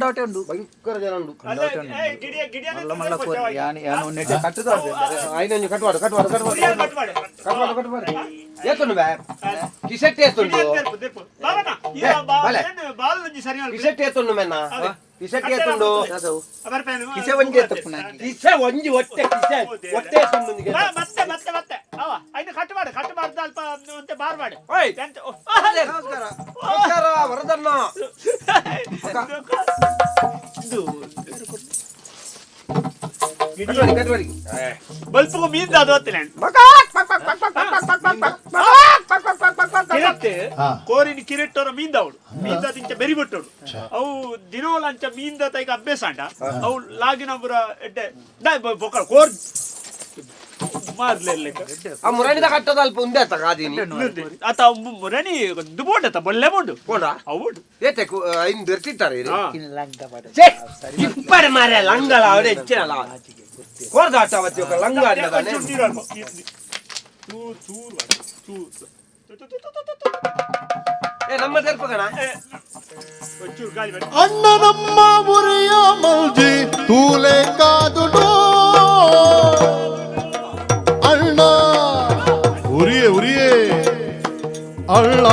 ಕಂಡಾಟೆ ಉಂಡು ಭಯಂಕರ ಜನ ಉಂಡು ಮಲ್ಲ ಕೋರಿ ಯಾನು ನೆಟ್ಟೆ ಕಟ್ಟುದು ಐನೊಂದು ಕಟ್ವಾಡು ಏತುಂಡು ಬೇ ಕಿಸೆಟ್ ಏತುಂಡು ಕಿಸೆಟ್ ಏತುಂಡು ಮೆನ್ನ ಕಿಸೆಟ್ ಏತುಂಡು ಕಿಸೆ ಒಂಜಿ ಎತ್ತಪ್ಪು ಕಿಸೆ ಒಂಜಿ ಹೊಟ್ಟೆ ಕಿಸೆ ಹೊಟ್ಟೆ ಏತುಂಡು ಮತ್ತೆ ಕಟ್ಟಬಾರ್ದು ಅಲ್ಪ ಒಂತೆ ಬಾರ್ಬಾಡು ನಮಸ್ಕಾರ ವರದಣ್ಣ ಬಲ್ಪು ಮೀನ್ ಅದು ಹೊತ್ತಿಲ್ಲ ಕೋರಿನ ಕಿರೆಟ್ಟವರ ಮೀಂದವಳು ಮೀಂದಿಂಚ ಬೆರಿಬಿಟ್ಟವಳು ಅವು ದಿನವಲ್ಲ ಅಂಚ ಮೀಂದ ತೈಗ ಅಭ್ಯಾಸ ಅಂಟ ಅವು ಲಾಗಿನ ಬುರ ಎಡ್ಡೆ ಬೊಕ್ಕಳ ಕೋರ್ ಆ ಮುರಣಿದ ಕಟ್ಟದ ಅಲ್ಪ ಉಂದೆ ಆತ ಕಾದಿನಿ ಆತ ಮುರಣಿ ದುಬೋಟ ಬೊಲ್ಲೆ ಬೋಡು ಬೋಡ ಅವುಡು ಏತೆ ಐನ್ ಬೆರ್ತಿದ್ದಾರೆ ಇಪ್ಪಡೆ ಮಾರೆ ಲಂಗಳ ಅವಡೆ ಹೆಚ್ಚಿನಲ್ಲ ಕೋರ್ದಾಟ ಅವತ್ತಿ ఒక ಲಂಗ ಅನ್ನದಾನೆ ಏ ನಮ್ಮ ತೆರ್ಪಗಣ ಅಣ್ಣ ನಮ್ಮ ಮುರಿಯ ಮಲ್ಜಿ ತೂಲೆ ಕಾದುಡು ಅಣ್ಣ ಉರಿಯೇ ಉರಿಯೇ ಅಳ್ಳ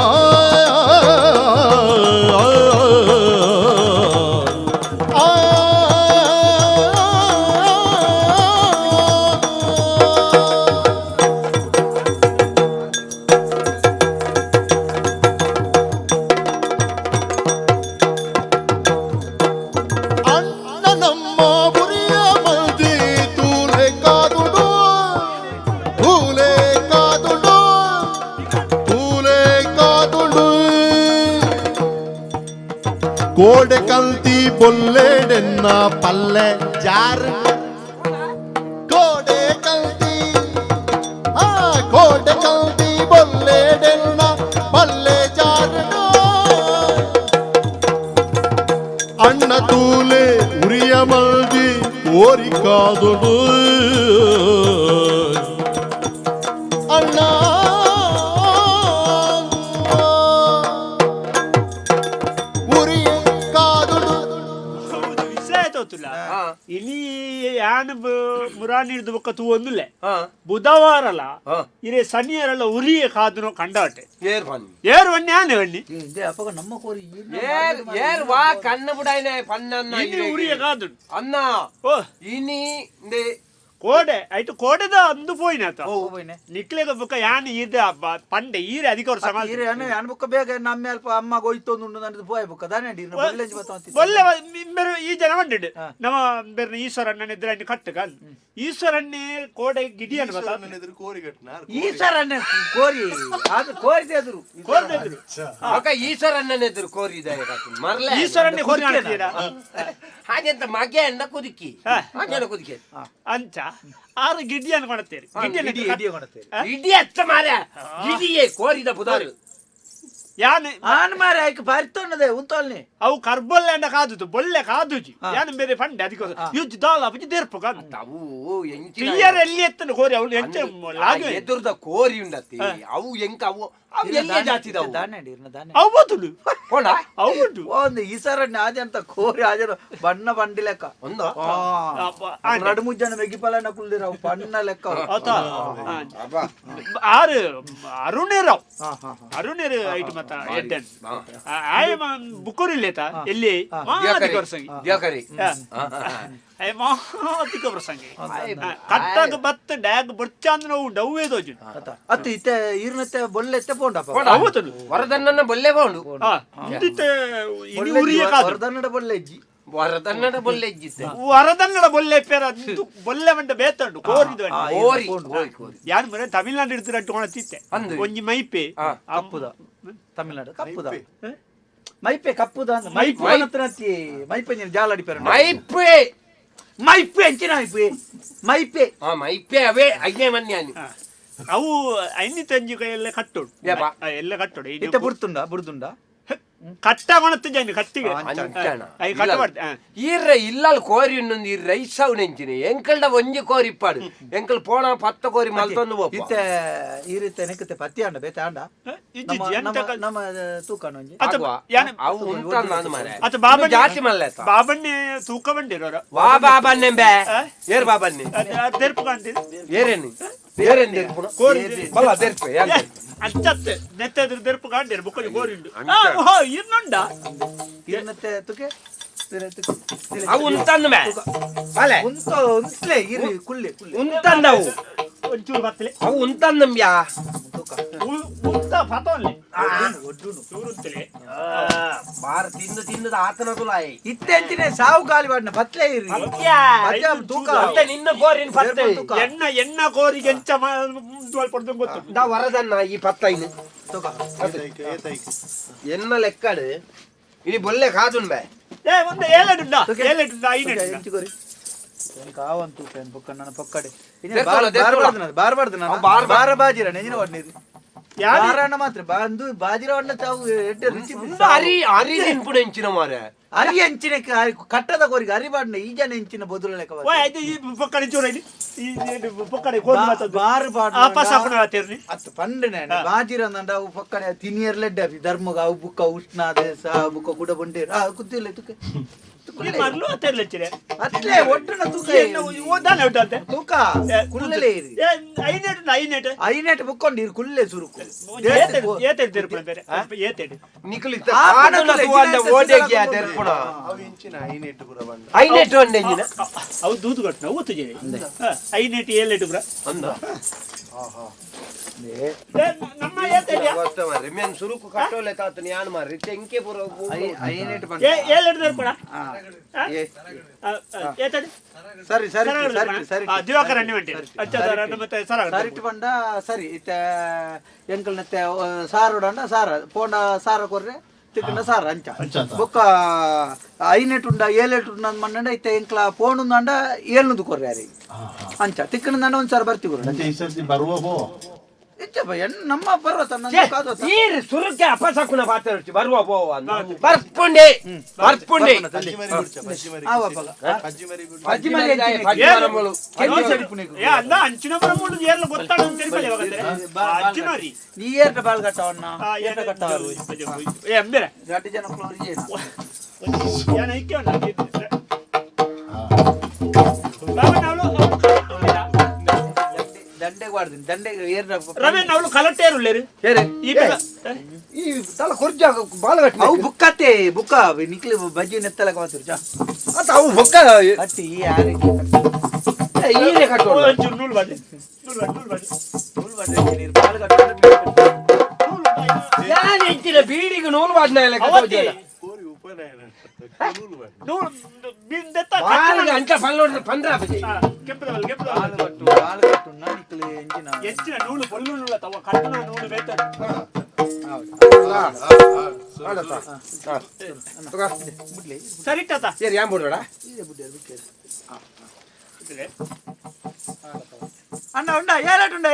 ಕೋಡೆ ಕಲ್ತಿ ಬೊಲ್ಲೆಡೆನ್ನ ಪಲ್ಲೆ ಜಾರ್ ಕೋಡೆ ಕಲ್ತಿ ಬೊಲ್ಲೆಡೆನ್ನ ಪಲ್ಲೆ ಜಾರ್ ಅಣ್ಣ ತೂಲೆ ಉರಿಯ ಮಲ್ದಿ ಕೋರಿ ಕಾದುಡು ಅಣ್ಣ ಇಲ್ಲಿ ಯಾನ್ ಮುರಾನಿಡ್ದು ಬೊಕ್ಕ ತೂ ಒಂದುಲೆ ಬುಧವಾರಲ ಇರೇ ಶನಿಯರೆಲ್ಲ ಉರಿಯ ಕಾದು ಕಂಡಾಟೆ ಏರ್ ಬನ್ನಿ ಆನೆ ಬನ್ನಿ ನಮ್ಮ ಕೋರಿ ಏರ್ ವಾ ಕಣ್ಣು ಬುಡಾಯ್ನೆ ಪನ್ನನ್ನ ಉರಿಯ ಕಾದು ಅನ್ನ ಓ ಇನಿ ಕೋಡೆ ಆಯ್ತು ಕೋಡೆದ ಅಂದು ಪೋಯಿನಾತ ನಿಕ್ಲೆಗ ಬೊಕ್ಕ ಯಾನ್ ಈದ ಪಂಡೆ ಈರೆ ಅಧಿಕವರು ಸಮಾಜ ಈರೆ ಯಾನ್ ಬೊಕ್ಕ ಬೇಗ ನಮ್ಮ ಅಲ್ಪ ಅಮ್ಮ ಗೊಯ್ತೊಂದು ಉಂಡು ನಂದು ಪೋಯ್ ಬೊಕ್ಕ ದಾನೆ ಡಿ ಬೊಲ್ಲೆಂಜಿ ಬತ್ತಂತಿ ಬೊಲ್ಲೆ ಬೇರೆ ಈ ಜನ ಬಂದಿಡ್ ನಮ್ಮ ಬೇರೆ ಈಶ್ವರಣ್ಣನ ಎದುರಣ್ಣೆ ಕಟ್ಟಕ ಈಶ್ವರಣ್ಣೆ ಕೋಡೆ ಗಿಡಿಯನ್ನು ಬತ್ತ ಎದುರು ಕೋರಿ ಕಟ್ಟನ ಈಶ್ವರಣ್ಣ ಕೋರಿ ಅದು ಕೋರಿದೆ ಎದುರು ಅಕ್ಕ ಈಶ್ವರಣ್ಣನ ಎದುರು ಕೋರಿದೆ ಮರ್ಲೆ ಈಶ್ವರಣ್ಣೆ ಕೋರಿ ಮಾಡ್ತೀರಾ ಹಾಗೆಂತ ಮಗೆ ಅಂಡ ಕುದುಕಿ ಹಾಗೆ ಕುದುಕಿ ಅಂಚ ಆರು ಗಿಡಿಯನ್ನು ಮಾಡುತ್ತೇವೆ ಇಡಿ ಅತ್ತ ಮಾರ್ಯ ಗಿಡಿಯೇ ಕೋರಿದ ಬುಧಾರು ಯಾನ್ ಆನ್ ಮಾರೆ ಆಯ್ಕೆ ಬರ್ತೊನ್ನದೆ ಉಂತಲ್ನಿ ಅವು ಕರ್ಬೊಲ್ಲೆ ಅಂಡ ಕಾದುದು ಬೊಲ್ಲೆ ಕಾದುಜಿ ಯಾನ್ ಬೇರೆ ಪಂಡೆ ಅದಕ್ಕೆ ಯುಜ್ ದಾಲ ಬಜಿ ದೇರ್ಪು ಕಾದು ಅವು ಕ್ಲಿಯರ್ ಎಲ್ಲಿ ಎತ್ತನ ಕೋರಿ ಅವಳು ಎಂಚ ಲಾಗ ಎದುರದ ಕೋರಿ ಉಂಡತಿ ಅವು ಎಂಕ ಅವು ಅವು ಎಲ್ಲಿ ಜಾತಿದವು ಅವು ಬದುಲು ಕೋಣ ಅವು ಉಂಟು ಒಂದು ಈಸರಣ್ಣ ಆಜಂತ ಕೋರಿ ಆಜರು ಬಣ್ಣ ಬಂಡಿ ಲೆಕ್ಕ ಒಂದು ನಡು ಮುಜ್ಜನ ಮೆಗಿಪಲನ ಕುಳ್ದಿರ ಬಣ್ಣ ಲೆಕ್ಕ ಆರು ಅರುಣೇರಾವ್ ಅರುಣೇರ್ ಐಟು ಮತ್ತ ಎಡ್ಡನ್ ಆಯ ಬುಕ್ಕೂರಿಲ್ಲೇತ ಎಲ್ಲಿ ಮಾತಿಕ ಪ್ರಸಂಗಿ ದಿಯಾಕರಿ ay ಮಾತಿಕ ಪ್ರಸಂಗಿ ಕಟ್ಟಾಗ ಬತ್ತ ಡ್ಯಾಗ್ ಬಡ್ಚಾಂದ್ರ ಡವ್ವೇ ದೋಜು ಅತ್ತು ಇತ್ತೆ ಈರ್ನತ್ತೆ ಬೊಲ್ಲೆತ್ತೆ ಪೋಂಡಪ್ಪ ಅವತನು ವರದಣ್ಣನ ಬೊಲ್ಲೆ ಬೋಂಡು ಇಂದಿತ್ತೆ ಇನಿ ಉರಿಯ ಕಾದು ವರದಣ್ಣಡ ಬೊಲ್ಲೆ ಇಜ್ಜಿ ವರದಣ್ಣನ ಬೊಲ್ಲೆ ಇಜ್ಜಿತ್ತೆ ವರದಣ್ಣಡ ಬೊಲ್ಲೆ ಪೇರ ಬೊಲ್ಲೆ ಮಂಡ ಬೇತಂಡು ಕೋರಿದು ಕೋರಿ ಯಾರು ಮರೆ ತಮಿಳ್ನಾಡು ಇಡ್ತಿರಟ್ಟು ಕೊಣತಿತ್ತೆ ಒಂಜಿ ಮೈಪೆ ಕಪ್ಪುದ ತಮಿಳ್ನಾಡು ಕಪ್ಪುದ ಮೈಪೆ ಕಪ್ಪುದ ಮೈಪೆ ಮೈಪೆ ನೀನು ಜಾಲಾಡಿ ಪೇರ ಮೈಪೆ ಮೈಪೆ ಅಂಚಿನ ಮೈಪೆ ಮೈಪೆ ಅವೇ ಅಗ್ನೆ ಮನ್ಯಾನಿ ಅವು ಐನಿ ತಂಜಿ ಕೈಯೆಲ್ಲ ಕಟ್ಟೋಡು ಎಲ್ಲ ಕಟ್ಟೋಡು ಇತ್ತೆ ಬುಡ್ತುಂಡ ಕಟ್ಟಗೊಣತ್ತು ಜನ ಕಟ್ಟಿಗೆ ಅಂಚನ ಅಯ್ಯ ಕಟ್ಟಬಾರ್ದು ಈರ್ರೆ ಇಲ್ಲಲ್ಲಿ ಕೋರಿ ಇನ್ನೊಂದು ಈ ರೈಸ್ ಅವನೆಂಚಿನಿ ಎಂಕಲ್ಡ ಒಂಜಿ ಕೋರಿ ಇಪ್ಪಾಡು ಎಂಕಲ್ ಪೋಣ 10 ಕೋರಿ ಮಲ್ತೊಂದು ಇತ್ತೆ ಈ ರೀತಿ ನೆಕ್ಕತೆ ಪತ್ತಿ ಆಂಡ ಬೇತೆ ಆಂಡ ನಮ್ಮ ತೂಕನ ಒಂಜಿ ಅವು ಉಂಟಲ್ಲ ಅದು ಮಾರೆ ಅತ ಬಾಬಣ್ಣ ಜಾಸ್ತಿ ಮಲ್ಲೆತ್ತ ಬಾಬಣ್ಣೆ ತೂಕ ಬಂದಿರೋರು ವಾ ಬಾಬಣ್ಣೆ ಬೇ ಏರ್ ಬಾಬಣ್ಣೆ ತೆರ್ಪು ಕಾಣ್ತೀನಿ ಏರೇನಿ ಏರೇನ್ ತೆರ್ಪುಣ ಕೋರಿ ಬಲ್ಲ ತೆರ್ಪೆ ಅಂಚತ್ತೆ ನೆತ್ತೆದ್ರ ತೆರ್ಪು ಕಾಣ್ತೀರಿ ಬುಕ್ಕಲಿ ಕೋರಿಂಡು ಇನ್ನೊಂಡ ಇರ್ನತ್ತೆ ತುಕೆ ಅವು ಉಂಟಂದ ಮೇ ಅಲೆ ಉಂಟ್ಲೆ ಇರಿ ಕುಲ್ಲೆ ಉಂಟಂದವು ಒಂಚೂರು ಬತ್ತಲೆ ಅವು ಉಂಟಂದಮ್ಯಾ ಉಂಟ ಪತೋಲ್ಲಿ ಚೂರುಂತಲೆ ಬಾರ ತಿಂದು ತಿಂದದ ಆತನ ತುಲಾಯಿ ಇತ್ತೆಂಚಿನ ಸಾವು ಗಾಲಿ ಬಾಡ್ನ ಬತ್ಲೆ ಇರಿ ತೂಕ ಮತ್ತೆ ನಿನ್ನ ಕೋರಿನ ಪತ್ತೆ ಎಣ್ಣ ಕೋರಿಗೆ ಎಂಚ ಪಡ್ದು ಗೊತ್ತು ದಾ ವರದನ್ನ ಈ ಪತ್ತೈನು ತೂಕ ಎನ್ನ ಲೆಕ್ಕಡು ಇನಿ ಬೊಲ್ಲೆ ಕಾದುನ್ ಬೇ ಒಂದು ಏಳೆಡುಂಡ ಐನೆಡು ಎಂಚಿಗೋರಿ ಕಾವಂತ ತೂಕ ಏನು ಬೊಕ್ಕ ನನ್ನ ಪಕ್ಕಡೆ ಬಾರಬಾರ್ದು ನಾನು ಬಾರ ಬಾಜಿರ ನೆಂಜಿನ ಒಡ್ನಿರಿ ಬಾರಣ್ಣ ಮಾತ್ರ ಬಂದು ಬಾಜಿರ ಒಡ್ನ ತಾವು ಎಡ್ಡೆ ರುಚಿ ಅರಿ ಅರಿ ತಿನ್ಪುಡ ಎಂಚಿನ ಮಾರೆ ಅರಿ ಎಂಚಿನ ಕಟ್ಟದ ಕೋರಿಗೆ ಅರಿಬಾಡ್ನ ಈ ಜನ ಎಂಚಿನ ಬದುಲ ಲೆಕ್ಕ ಈ ಪಕ್ಕಡೆ ಚೂರೈನಿ ಈ ಪಕ್ಕಡೆ ಕೋರಿ ಮಾತಾಡ ಬಾರಬಾರ್ದು ಆಪಾಸ ಹಾಕೋಣ ತೇರ್ನಿ ಅತ್ ಪಂಡನೆ ಬಾಜಿರ ನಂಡ ಅವು ಪಕ್ಕಡೆ ತಿನಿಯರ್ಲೆಡ್ಡ ಧರ್ಮಗ ಅವು ಬುಕ್ಕ ಉಷ್ಣಾದೆ ಸಾ ಬುಕ್ಕ ಕೂಡ ಬಂಡೇರ ಕುತ್ತಿಲ್ಲ ತುಕೆ ಮರ್ಲು ತೇರ್ಲೆಚ್ಚಿರೆ ಅಟ್ಲೆ ಒಟ್ಟನ ತೂಕ ಓದಾನೆ ಹೊಟ್ಟಂತೆ ತೂಕ ಕುಲ್ಲಲೆ ಇರಿ ಐನೆಟು ಐನೆಟ್ ಬುಕ್ಕೊಂಡು ಇರು ಕುಲ್ಲೆ ಸುರುಕು ಏತೆಡು ತೆರ್ಪುಣ ಬೇರೆ ಏತೆಡು ನಿಕಲಿತ ಆನನ ತುವಾಂಡ ಓಡೆಗೆ ತೆರ್ಪುಣ ಅವು ಇಂಚಿನ 5 ಪುರ ಬಂದ 5 ಒಂಡೆ ಎಂಜಿನ ಅವು ದೂದು ಕಟ್ನ ಓತು ಜೇನಿ 5 7 ಪುರ ಅಂದ ಆಹಾ ನಮ್ಮ ಏತೆಡ್ಯಾ ಗೊತ್ತ ಮಾರೆ ಮೆನ್ ಸುರುಕು ಕಟ್ಟೋಲೆ ತಾತ ಯಾನ್ ಮಾರೆ ತೆಂಕೆ ಪುರ ಐನೆಟ್ ಬಂದ 7 ತೆರ್ಪುಣ ಏತೆಡು ಸರಿ ಸರಿ ಸರಿ ಸರಿ ದಿವಾಕರ ಅಣ್ಣಿವಂಟಿ ಅಚ್ಚದಾರ ಮತ್ತೆ ಸರ ಸರಿಟ್ ಬಂಡ ಸರಿ ಇತ್ತ ಎಂಕಲ್ ನತ್ತೆ ಸಾರೋಡಂಡ ಸಾರ ಪೋಂಡ ಸಾರ ಕೊರ್ರೆ ತಿಕ್ಕಂಡ ಸಾರ ಅಂಚ ಬೊಕ್ಕ ಐನೆಟ್ ಉಂಡ 7 ಉಂಡ ಮನ್ನಂಡ ಇತ್ತ ಎಂಕ್ಲ ಪೋಂಡ್ ಉಂದಂಡ 7 ಕೊರ್ರೆ ಯಾರಿ ಅಂಚ ತಿಕ್ಕಂಡ ಒಂದ್ಸಾರ ಬರ್ತೀವಿ ಬರುವ ಹೋ ನಮ್ಮ ಪರ್ವತ ಈರ್ ಸುರುಕೆ ಅಪಸಕುನ ಪಾತ್ರ ಬರುವ ಬೋ ಬರ್ಪುಂಡೆ ಬರ್ಪುಂಡೆ ಅಲ್ಲ ಅಂಚಿನ ಬರಮೂಡು ಏರ್ಲ ಗೊತ್ತಾಡ ತಿರುಪತಿ ಅಂಚಿನರಿ ನೀ ಏರ್ಟ ಬಾಳ್ ಕಟ್ಟವನ್ನ ಏರ್ಟ ಕಟ್ಟವರು ಎಂಬೆರೆ ಗಟ್ಟಿ ಜನ ಕ್ಲೋರಿಗೆ ಏನ ಇಕ್ಕೆ ದಂಡೆಗೆ ವಾಡ್ತೀನಿ ದಂಡೆಗೆ ಏರ್ನ ರಮೇಶ್ ಅವಳು ಕಲಟ್ಟೇರುಳ್ಳೇರು ಏರೆ ಈ ತಲ ಕೊರ್ಜ ಬಾಳಗಟ್ಟ ಅವು ಬುಕ್ಕತ್ತೆ ಬುಕ್ಕ ನಿಕ್ಲಿ ಬಜ್ಜಿ ನೆತ್ತಲಕ ಮಾತ್ರ ಜಾ ಅತ ಅವು ಬೊಕ್ಕ ಕಟ್ಟಿ ಯಾರಿಗೆ ಈರೆ ಕಟ್ಟೋ ನೂಲ್ ಬಾಡಿ ನೀರು ಬಾಳ್ ಕಟ್ಟೋದು ಯಾನ್ ಎಂಚಿನ ಬೀಡಿಗೆ ನೂಲು ಬಾಡ್ನ ಎಲ್ಲ ಕಟ್ಟೋದಿಲ್ಲ ಕೋರಿ ಉಪನಯನ ನೂಲ್ ಬಿಂದೆತ್ತ ಬಾಳಿಗೆ ಅಂಚ ಪಲ್ಲೋಡ ಪಂದ್ರ ಬಜೆ ಕೆಂಪದವಲ್ ಬಾಳ್ ಕಟ್ಟು ನಿಕ್ಲಿ ಎಂಜಿನ ಹೆಚ್ಚಿನ ನೂಲು ಬೊಲ್ಲು ನೂಲ ತವ ಕಟ್ಟನ ನೂಲು ಬೇತ ಸರಿಟ್ಟತ ಏರ್ ಯಾನ್ ಬೋಡಡ ಅಣ್ಣ ಉಂಡ ಏಲಟುಂಡ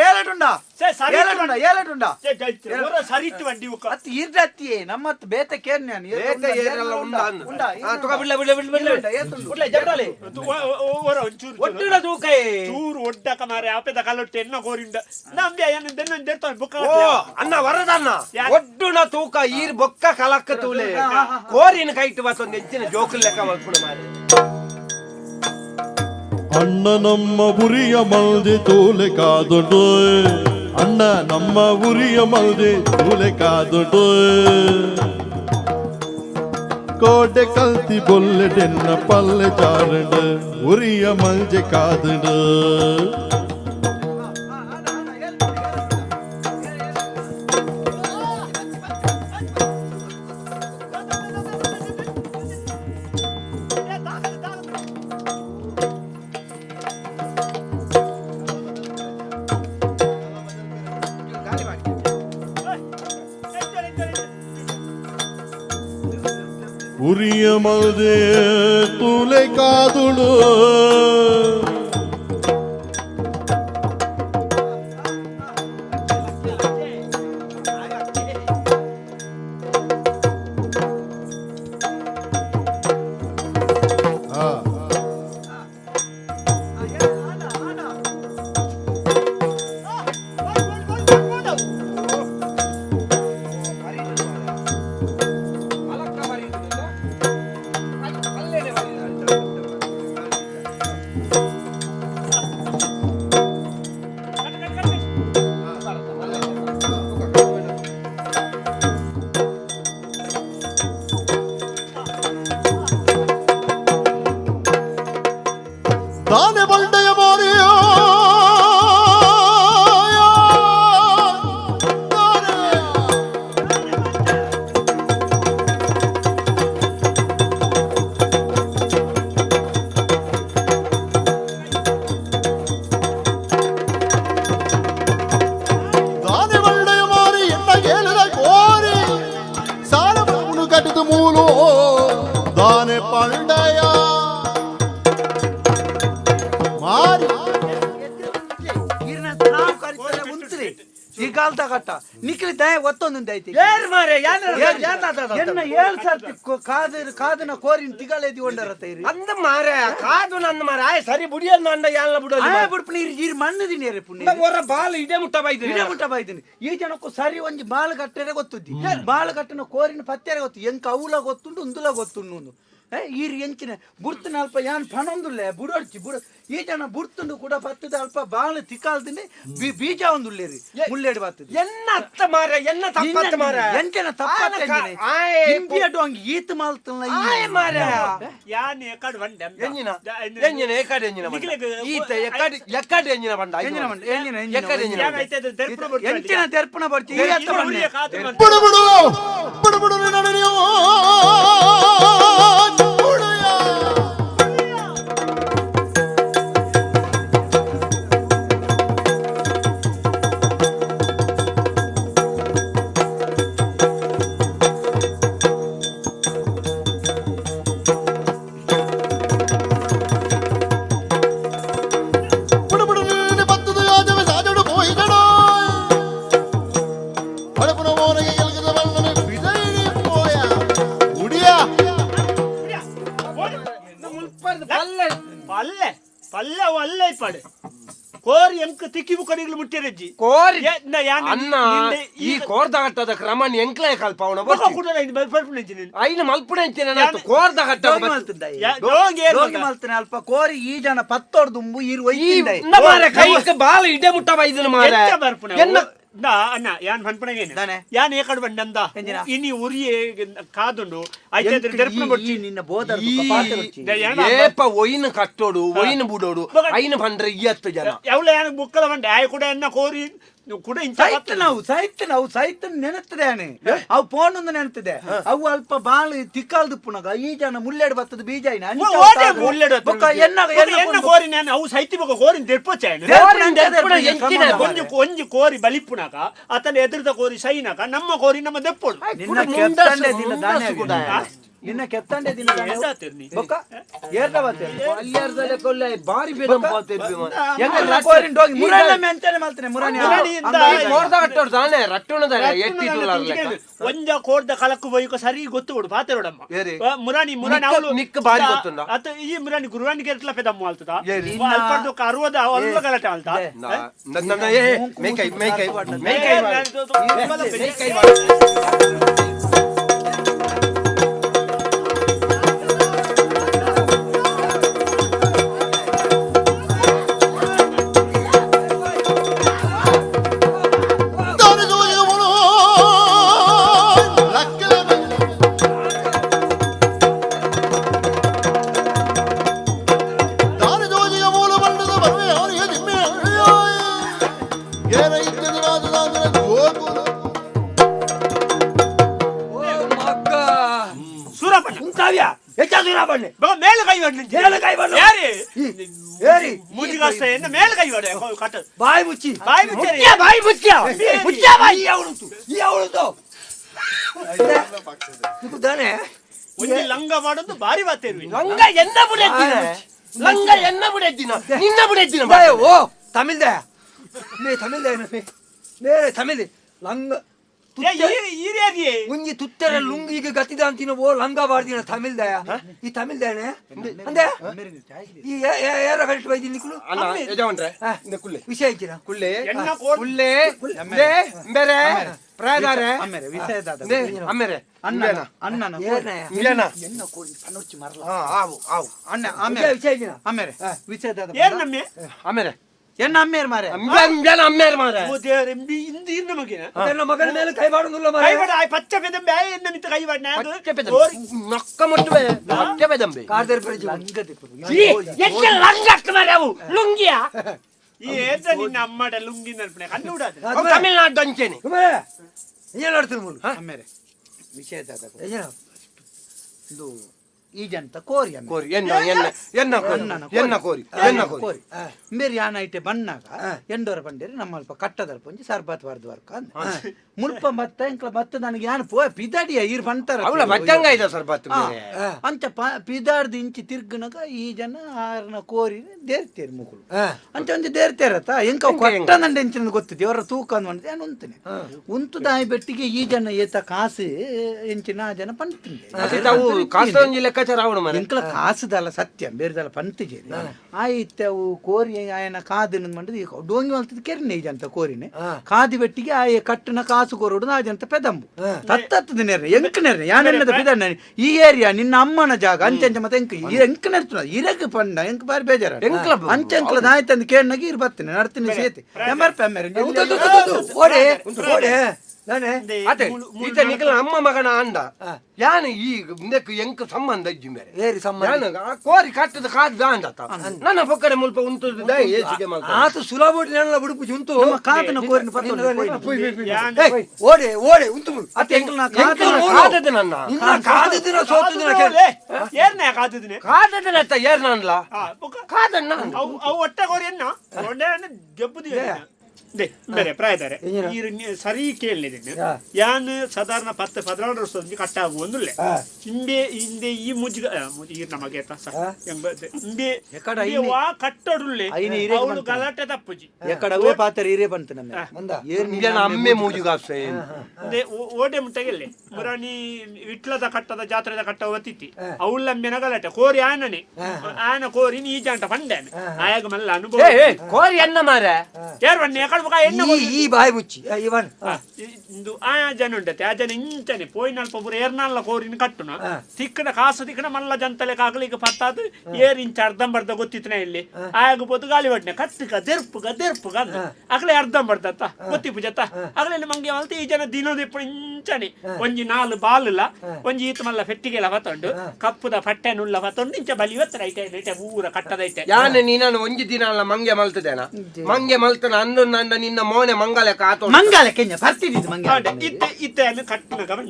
ಸರಿಟ್ಟು ಬಂಡಿ ಅತ್ ಇರ್ದತ್ತಿ ನಮ್ಮತ್ ಬೇತ ಕೇರ್ ನಾನು ಬೇತ ಏರೆಲ್ಲ ಉಂಡ ತುಕ ಬಿಡ್ಲೆ ಜಡಲೆ ಒಟ್ಟುಲ ತೂಕ ಚೂರು ಒಡ್ಡಕ ಮಾರೆ ಆಪೆದ ಕಲೊಟ್ಟೆ ಎನ್ನ ಕೋರಿಂಡ ನಂಬೆ ಏನು ದೆನ್ನ ದೆರ್ತ ಬುಕ್ಕ ಓ ಅನ್ನ ವರದನ್ನ ಒಟ್ಟುನ ತೂಕ ಈರ್ ಬೊಕ್ಕ ಕಲಕ್ಕ ತೂಲೆ ಕೋರಿನ ಕೈಟ್ ಬತ್ತೊಂದು ಹೆಚ್ಚಿನ ಜೋಕುಲ್ ಲೆಕ್ಕ ಮಾಡ್ಕೊಂಡು ಮಾರೆ ಅಣ್ಣ ನಮ್ಮ ಉರಿಯ ಮಲ್ದೆ ತೋಲೆ ಕಾದೊಡು ಅಣ್ಣ ನಮ್ಮ ಉರಿಯ ಮಲ್ದೆ ತೋಲೆ ಕಾದೊಡು ಕೋಟೆ ಕಲ್ತಿ ಬೊಲ್ಲೆಡೆನ್ನ ಪಲ್ಲೆ ಚಾರಡ ಉರಿಯ ಮಲ್ಜೆ ಕಾದಡು ಉರಿಯ ಮಲ್ದೆ ತೂಲೆ ಕಾದುಳು ದಾನೆ ಬಂಡೆಯ ಮಾರಿಯ ದಾನೆ ಬಂಡೆಯ ಮಾರಿ ಎನ್ನ ಕೇಳಿದ ಕೋರಿ ಸಾಲ ಕಟ್ಟಿದ ಮೂಲು ದಾನೆ ಪಂಡಯ ಮಾರಿ ಈ ಕಾಲದ ಕಟ್ಟ ನಿಕ್ಲಿ ದಯ ಒತ್ತೊಂದು ಐತಿ ಏರ್ ಮಾರೆ ಎನ್ನ ಏಳ್ ಸರ್ತಿ ಕಾದನ ಕೋರಿನ ತಿಗಾಲೇದಿ ಒಂಡರತ್ತ ಇರಿ ಅಂದ ಮಾರೆ ಕಾದು ನಂದ ಮಾರೆ ಆಯ್ ಸರಿ ಬುಡಿಯನ್ನ ಅಂಡ ಯಾಲ ಬಿಡೋದು ಬಿಡ್ಪುನಿ ಈ ಮಣ್ಣದಿನಿ ರೇ ಪುಣ್ಯ ಒರ ಬಾಲ್ ಇಡೆ ಮುಟ್ಟ ಬೈದ್ರಿ ಇಡೇ ಮುಟ್ಟ ಬೈದಿನಿ ಈ ಜನಕ್ಕೂ ಸರಿ ಒಂಜಿ ಬಾಳು ಕಟ್ಟರೆ ಗೊತ್ತುದ್ದಿ ಬಾಳು ಕಟ್ಟನ ಕೋರಿನ ಪತ್ತೆರೆ ಗೊತ್ತು ಎಂಕ ಅವಲ ಗೊತ್ತುಂಡು ಉಂದುಲ ಗೊತ್ತುಂಡು ಈರು ಎಂಚಿನ ಬುಡ್ತನ ಅಲ್ಪ ಯಾನ್ ಪಣೊಂದುಲ್ಲೆ ಬುಡೊಡ್ಚಿ ಬುಡ ಈ ಜನ ಬುಡ್ತುಂಡು ಕೂಡ ಪತ್ತದ ಅಲ್ಪ ಬಾಳು ತಿಕ್ಕಾಲ್ದಿನಿ ಬೀಜ ಒಂದುಲ್ಲೇರಿ ಮುಳ್ಳೆಡಿ ಬರ್ತದೆ ಎನ್ನ ಅತ್ತ ಮಾರೆ ಎನ್ನ ತಪ್ಪತ್ತ ಮಾರೆ ಎಂಚನ ತಪ್ಪತ್ತೆ ಇಂಪಿಯಡು ಹಂಗೆ ಈತ ಮಾಲ್ತಲ್ಲ ಆಯ್ ಮಾರೆ ಯಾನ್ ಎಕಡ್ ಬಂಡೆ ಎಂಜಿನ ಎಂಜಿನ ಏಕಡೆ ಎಂಜಿನ ಈತ ಎಕಡೆ ಎಂಜಿನ ಬಂಡ ಎಂಚಿನ ತೆರ್ಪಣ ಬರ್ತಿ ಬಿಡು ಬಿಡು ಬಿಡು ಬಿಡು ನಡೆಯೋ ಪಲ್ಲೆ ಪಲ್ಲೆ ಒಳ್ಳೆ ಪಡೆ ಕೋರಿ ಎಂಕ ತಿಕ್ಕಿಬು ಕಡಿಗಳು ಮುಟ್ಟಿರಜ್ಜಿ ಕೋರಿ ಅನ್ನ ಈ ಕೋರ್ದಗಟ್ಟದ ಕ್ರಮ ಎಂಕ್ಲೇ ಕಲ್ಪವನ ಐನ ಮಲ್ಪುಡೆ ಅಂತೀನಿ ಕೋರ್ದ ಗಟ್ಟ ಅಲ್ಪ ಕೋರಿ ಈ ಜನ ಪತ್ತೋರ್ದುಂಬು ಇರು ಕೈಕ ಬಾಲ ಇಡೆ ಮುಟ್ಟ ಬೈದನು ಮಾರೆ ಅಣ್ಣ ಯಾನ್ ಪನ್ಪಣಗೇನೆ ಯಾನ್ ಏಕಡ್ ಬಂಡಂದ ಇನಿ ಉರಿಯೇ ಕಾದುಂಡು ನಿನ್ನ ಬೋಧರ್ ಏಪ ಒಯ್ನ ಕಟ್ಟೋಡು ಒಯ್ನ ಬುಡೋಡು ಐನ ಬಂದ್ರೆ ಇಯತ್ತು ಜನ ಎವಳ ಯಾನ್ ಬುಕ್ಕಲ ಬಂಡೆ ಆಯ್ ಕೂಡ ಎನ್ನ ಕೋರಿ ಕೂಡ ಸಾಹಿತ್ಯ ನೆನತ್ತದೆ ಅವು ಪೋಣೊಂದು ನೆನತಿದೆ ಅವು ಅಲ್ಪ ಬಾಳು ತಿಕ್ಕಾಲ್ದು ಪುನಗ ಈ ಜನ ಮುಳ್ಳೆಡ್ ಬರ್ತದ ಬೀಜ ಕೋರಿ ನಾನು ಅವು ಸಾಹಿತ್ಯ ಬಗ್ಗೆ ಕೋರಿನ ತೆಪ್ಪೋಚೆ ಒಂಜಿ ಕೋರಿ ಬಲಿಪುನಗ ಅತನ ಎದುರದ ಕೋರಿ ಸೈನಕ ನಮ್ಮ ಕೋರಿ ನಮ್ಮ ದೆಪ್ಪೋಡು ನಿನ್ನ ಕೆತ್ತಂಡೆ ದಿನ ಬಾರಿ ಒಂಜ ಕೋರ್ದ ಕಲಕ್ಕು ಬೈಕ ಸರಿ ಗೊತ್ತುಕೊಡು ಪಾತೆರೋಡಮ್ಮ ಮುರಾಣಿ ಮುರಾಣಿ ಅವಳು ನಿಕ್ಕ ಬಾರಿ ಗೊತ್ತುಂಡ ಅತ ಈ ಮುರಾಣಿ ಗುರುವಾಣಿ ಕೆಟ್ಲ ಪೆದಮ್ಮ ಆಲ್ತದ ಅಲ್ಪರ್ದು ಅರುವದ ಅಲ್ಲ ಗಲಾಟೆ ಆಲ್ತ ಮೇಕೈ ಮೇಕೈ ಮೇಕೈ மேல கை என்ன மேல கை கட்ட ಬಾಯಿ ಮುಚ್ಚಿ ಬಾಯಿ ಒಂದು ಲಂಗ ಮಾಡೋದು ಬಾರಿ ಬಾತೇರ್ವಿ ಲಂಗ ಎನ್ನ ಬುಡೆದ್ದಿನ ನಿನ್ನ ಬುಡೆದ್ದಿನ ಓ ತಮಿಳ್ದ ತಮಿಳ್ ಲಂಗ ಮುಂಜಿ ತುತ್ತರ ಲುಂಗಿಗೆ ಗತಿದ ಅಂತಿನ ಓ ಲಂಗ ಬಾರ್ದಿನ ತಮಿಳ್ದಯ ಈ ತಮಿಳ್ದನೆ ಅಂದೆ ಈ ಯಾರ ಕರೆಕ್ಟ್ ಬೈದಿ ನಿಕುಲು ಅಣ್ಣ ಯಜವಂಟ್ರೆ ಕುಳ್ಳೆ ವಿಷಯ ಇಚ್ಚಿನ ಕುಳ್ಳೆ ಕುಳ್ಳೆ ಬೇರೆ ಪ್ರಾಯದಾರೆ ಅಮ್ಮೆರೆ ವಿಷಯದಾದ ಅಮ್ಮೆರೆ ಅಣ್ಣನ ಅಣ್ಣನ ಮಿಲನ ಎನ್ನ ಕೋಳಿ ಪನೋಚ್ಚಿ ಮರಲ ಆವು ಆವು ಅಣ್ಣ ಅಮ್ಮೆರೆ ವಿಷಯ ಇಚ್ಚಿನ ಅಮ್ಮೆರೆ ವಿಷಯದಾದ ಏನ್ ನಮ್ಮೆ ಅಮ್ಮೆರೆ ಎನ್ನ ಅಮ್ಮೇರ್ ಮಾರೆ ಅಮ್ಮೇರ್ ಮಾರ ಓ ದೇವರೇ ಇಂದು ಇನ್ನ ಮಗಿನ ಅದನ್ನ ಮಗನ ಮೇಲೆ ಕೈ ಮಾಡುದಿಲ್ಲ ಮಾರ್ರೆ. ಕೈವಾಡ ಆ ಪಚ್ಚ ಬೆದಂಬೆ ಎನ್ನ ಮಿತ್ತ ಕೈವಾಡ ನೊಕ್ಕ ಮುಟ್ಟುವೆ ಪಚ್ಚೆ ಬೆದಂಬೆ ಕಾರ್ದೇರ್ ಪರಿಚಯ ಲುಂಗಿಯ ಈ ಏತ ನಿನ್ನ ಅಮ್ಮಡ ಲುಂಗಿ ನಲ್ಪನೆ ಕಣ್ಣು ಉಡಾದೆ ತಮಿಳ್ನಾಡು ಅಂಚೆನೆ ಕುಮಾರ ಏನ್ ಆಡ್ತೀನಿ ಮೂರು ಅಮ್ಮೇರೆ ವಿಷಯ ಏನ ಇದು ಈ ಜಂತ ಕೋರಿ ಅಮ್ಮೆ. ಕೋರಿ ಎನ್ನ ಕೋರಿ ಕೋರಿ ಬೇರೆ ಯಾನ ಐಟೆ ಬಣ್ಣಾಗ ಎಂಡೋರ ಬಂಡೇರಿ ನಮ್ಮಲ್ಪ ಕಟ್ಟದರ ಪೊಂಜಿ ಸರ್ಬತ್ ವರ್ದು ವರ್ಕ ಅಂದ ಮುಲ್ಪ ಮತ್ತ ಎಂಕ್ಲ ಮತ್ತ ನನಗೆ ಯಾನು ಪೋ ಪಿದಾಡಿಯ ಈರ್ ಬಂತಾರ ಅವಳ ಬಚ್ಚಂಗ ಇದೆ ಸ್ವಲ್ಪ ಅಂಚ ಪಿದಾಡ್ದು ಇಂಚಿ ತಿರ್ಗನಗ ಈ ಜನ ಆರ್ನ ಕೋರಿ ದೇರ್ತೇರಿ ಮುಗುಳು ಅಂಚ ಒಂಜಿ ದೇರ್ತೇರತ್ತ ಎಂಕ ಕೊಟ್ಟನಂಡೆ ಎಂಚಿನ ಗೊತ್ತಿದೆ ಅವರ ತೂಕ ಅಂದ್ ಏನು ಉಂತನೆ ಉಂತು ದಾಯಿ ಬೆಟ್ಟಿಗೆ ಈ ಜನ ಏತ ಕಾಸು ಎಂಚಿನ ಆ ಜನ ಪಂತಿಂದೆ ಲೆಕ್ಕಾಚಾರ ಅವನು ಮನೆ ಎಂಕಲ ಕಾಸುದಲ್ಲ ಸತ್ಯ ಬೇರೆದಲ್ಲ ಪಂತಿಜೇರಿ ಆಯ್ತು ಅವು ಕೋರಿ ಆಯನ ಕಾದಿನ ಮಂಡದು ಈಗ ಡೋಂಗಿ ಮಲ್ತದ ಕೆರಿನೆ ಈ ಜಂತ ಕೋರಿನೆ ಕಾದಿ ಬೆಟ್ಟಿಗೆ ಆಯ ಕಟ್ಟನ ಕಾಸು ಕೊರೋಡು ಆ ಜಂತ ಪೆದಂಬು ತತ್ತದ ನೆರೆ ಎಂಕ ನೆರೆ ಯಾನೆಲ್ಲದ ಪಿದಣ್ಣ ಈ ಏರಿಯಾ ನಿನ್ನ ಅಮ್ಮನ ಜಾಗ ಅಂಚಂಚ ಮತ್ತೆ ಎಂಕ ನೆರ್ತನ ಇರಕ್ ಪಂಡ ಎಂಕ ಬಾರಿ ಬೇಜಾರ ಅಂಚಂಕಲ ನಾಯ್ತಂದು ಕೇಳನಾಗಿ ಇರ್ ಬರ್ತೇನೆ ನಡ್ತೀನಿ ಸೇತಿ ಎಂಬರ್ ಪೆಮ್ಮರ್ ಓಡೆ ಓಡೆ ನಾನೇ ಈತ ನಿಖಲ ಅಮ್ಮ ಮಗನ ಅಂದ ಯಾನು ಈಗ ಇಂದಕ್ಕೆ ಎಂಕ ಸಂಬಂಧ ಇಜ್ಜಿ ಮೇರೆ ಏರಿ ಸಂಬಂಧ ಕೋರಿ ಕಟ್ಟದ ಕಾದ ಅಂದತ್ತ ನನ್ನ ಪಕ್ಕಡೆ ಮುಲ್ಪ ಉಂಟು ಏಸಿಗೆ ಆತ ಸುಲಭ ನೆಲ್ಲ ಬಿಡುಪು ಜುಂತು ಕಾದನ ಕೋರಿನ ಓಡೆ ಓಡೆ ಉಂಟು ಅತ್ತೆ ಎಂಕಲ ಕಾದದ ನನ್ನ ನಿನ್ನ ಕಾದಿನ ಸೋತು ದಿನ ಏರ್ನೆ ಕಾದಿದ್ನೆ ಕಾದದ ಏರ್ ನನ್ಲ ಕಾದಣ್ಣ ಅವು ಒಟ್ಟ ಕೋರಿ ಎನ್ನ ಒಂದೇ ಗೆಬ್ಬುದಿ ಬೇರೆ ಪ್ರಾಯದಾರೆ ಸರಿ ಕೇಳಿದ್ದೀನಿ ಯಾನ್ ಸಾಧಾರಣ 10-16 ವರ್ಷ ಕಟ್ಟಾಗುವ ಒಂದುಲ್ಲೆ ಹಿಂದೆ ಈ ಮುಜ್ಜಿಗ ನಮಗೆ ಹಿಂದೆ ಕಟ್ಟಡುಲ್ಲೆ ಅವಳು ಗಲಾಟೆ ತಪ್ಪುಜಿ ಎಕಡವೇ ಪಾತ್ರ ಹಿರೇ ಬಂತು ನಮ್ಮ ಅಮ್ಮೆ ಮೂಜಿಗಾಸೆ ಓಟೆ ಮುಟ್ಟಗೆಲ್ಲೆ ಮುರಾಣಿ ವಿಟ್ಲದ ಕಟ್ಟದ ಜಾತ್ರೆದ ಕಟ್ಟ ಒತ್ತಿತ್ತಿ ಅವಳಮ್ಮೆನ ಗಲಾಟೆ ಕೋರಿ ಆನನೆ ಆನ ಕೋರಿ ನೀ ಜಾಂಟ ಪಂಡೇನೆ ಆಯಾಗ ಮಲ್ಲ ಅನುಭವ ಕೋರಿ ಎನ್ನ ಮಾರ ಯಾರು ಬನ್ನಿ ಈ ಬಾಯಿ ಮುಚ್ಚಿ ಇವನ್ ಇಂದು ಆ ಜನ ಉಂಟತೆ ಆ ಜನ ಇಂಚನೆ ಪೋಯಿನಲ್ಪ ಪೂರ ಏರ್ನಲ್ಲ ಕೋರಿನ ಕಟ್ಟುನ ತಿಕ್ಕನ ಕಾಸು ತಿಕ್ಕನ ಮಲ್ಲ ಜಂತಲೆ ಕಾಗಲಿಗೆ ಪತ್ತಾದು ಏರ್ ಇಂಚ ಅರ್ಧಂಬರ್ಧ ಗೊತ್ತಿತ್ತನೆ ಇಲ್ಲಿ ಆಗಬಹುದು ಗಾಳಿ ಒಡ್ನೆ ಕಟ್ಟುಗ ದೆರ್ಪುಗ ಅಂದ ಅಗಲೇ ಅರ್ಧಂಬರ್ಧತ್ತ ಗೊತ್ತಿಪ್ಪು ಜತ್ತ ಅಗಲೇ ಮಂಗೆ ಮಲ್ತ ಈ ಜನ ದಿನದಿಪ್ಪ ಇಂಚನೆ ಒಂಜಿ 4 ಬಾಲುಲ ಒಂಜಿ ಈತ ಮಲ್ಲ ಫೆಟ್ಟಿಗೆಲ ಹೊತ್ತೊಂಡು ಕಪ್ಪುದ ಪಟ್ಟೆ ನುಲ್ಲ ಹೊತ್ತೊಂಡು ಇಂಚ ಬಲಿ ಇವತ್ತರೈತೆ ಊರ ಕಟ್ಟದೈತೆ ಯಾನೆ ನೀನು ಒಂಜಿ ದಿನ ಅಲ್ಲ ಮಂಗೆ ಮಲ್ತದೇನ ಮಂಗೆ ಮಲ್ತನ ಅಂದು ನಂದ ನಿನ್ನ ಮೋನೆ ಮಂಗಲ ಕಾತು ಮಂಗಲ ಕೆಂಜ ಬರ್ತಿದ್ದು ಮಂಗಲ ಇತ್ತೆ ಕಟ್ಟಿನ ಗಮನ